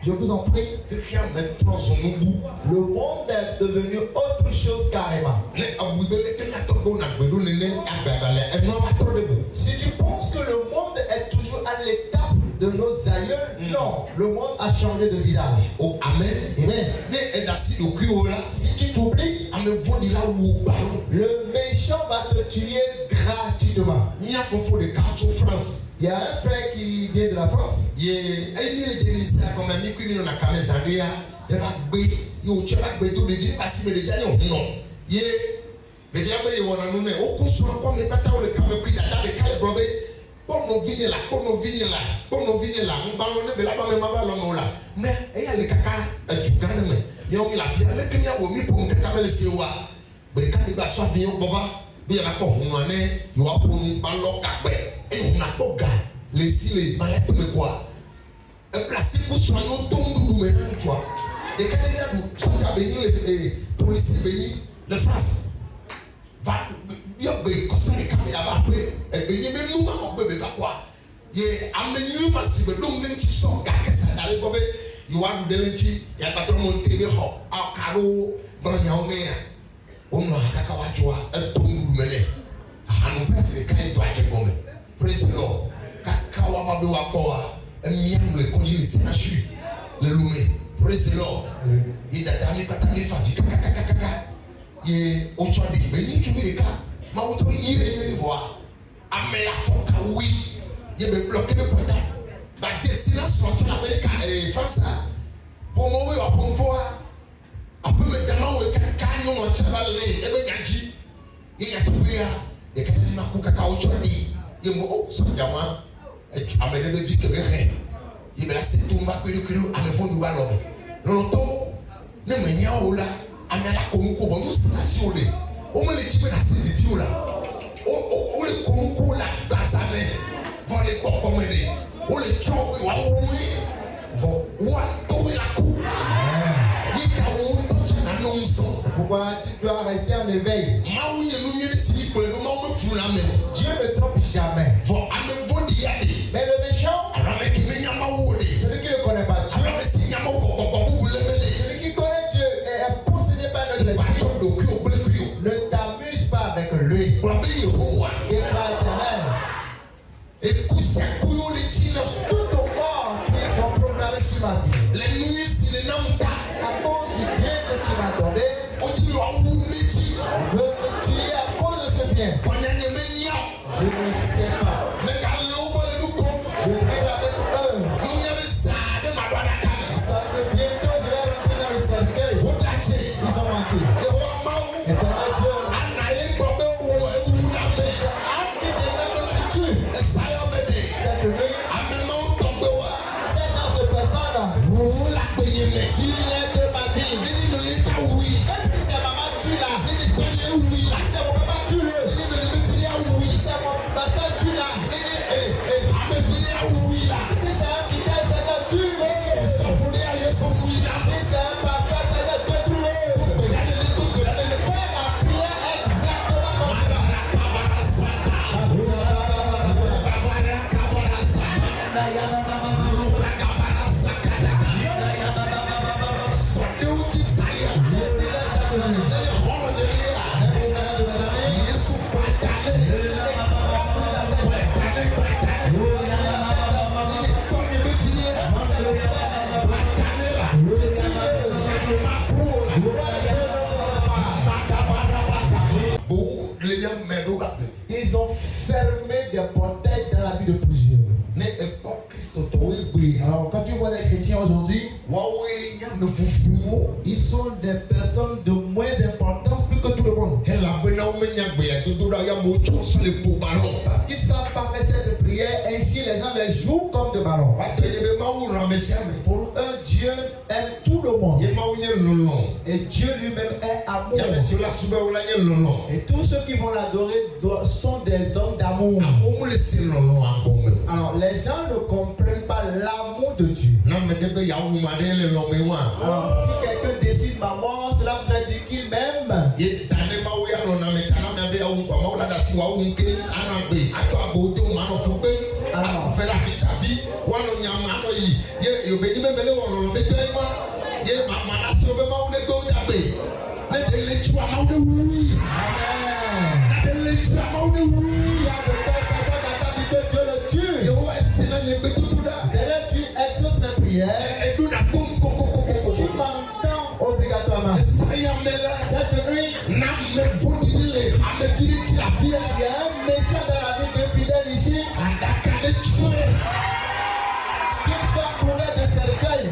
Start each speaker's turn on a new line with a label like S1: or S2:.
S1: Je vous en prie. Le monde est devenu autre chose carrément. Si tu penses que le monde est toujours à l'étape de nos aïeux, non, le monde a changé de visage.
S2: Oh, amen.
S1: Amen. Si tu t'oublies, le méchant va te tuer gratuitement. Il y a un frère qui vient de la France.
S2: de France va praise the Lord. Praise the Lord. Il a mis patami favi kaka ye ochodi beni chubireka ma auto ire ni voa amela foka oui ye be bloquer be pota ba desina sorti l'Amérique et France pour moi oui opompo après me dama we kaka no no chabale e be nyaji ye ya tobia de kaka ni makuka ka ochodi ye mo so jama amele be vite be re ye be la setumba kuru amefondu ba lobe loloto ne menya ola amela konko bo nusination le o me le chipe na se video la o le konko la bazame vo le popo mele o le chowe wa owi vo wa to la ku ni ta wo to chana nonso.
S1: Pourquoi tu dois rester en éveil?
S2: Ma unye no nye si po no ma me fu la me.
S1: Dieu ne trompe jamais.
S2: Vo ame vo di ade.
S1: Mais le méchant,
S2: ame ki me nyama wo de.
S1: Celui qui ne connaît pas Dieu,
S2: si nyama wo
S1: celui qui connaît Dieu et est possédé par notre esprit, ne t'amuse pas avec lui. Et par l'éternel, tout au fort qui sont programmés sur ma vie, à cause du bien que tu m'as donné, je veux me tuer à cause de ce bien. Je ne sais pas. Je vis avec eux. Ça fait bientôt, je vais rentrer dans le cercueil. Ils ont menti. Et pendant Dieu, cette nuit, ces genres de personnes, s'il est de ma vie, même si c'est maman, tu l'as. Si c'est mon papa, tu le. Si c'est ma soeur, tu l'as. Si c'est un fidèle, Seigneur, tu le. Si c'est un pasteur, Seigneur, tu le. Fais la prière exactement comme ça. Ils ont fermé des portails dans la vie de plusieurs. Alors quand tu vois les chrétiens aujourd'hui, ils sont des personnes de moins d'importance plus que tout le monde. Parce qu'ils ne savent pas faire cette prière, ainsi les gens les jouent comme des ballons. Pour eux, Dieu aime tout le monde. Et Dieu lui-même est amour. Et tous ceux qui vont l'adorer sont des hommes d'amour. Alors les gens ne comprennent pas l'amour de Dieu. Alors si quelqu'un décide ma mort, cela voudrait dire qu'il m'aime. Alors tu exauces mes prières. Tu m'entends obligatoirement. Cette nuit, il y a un méchant dans la vie de fidèle ici. Qu'ils sont couverts de cercueil.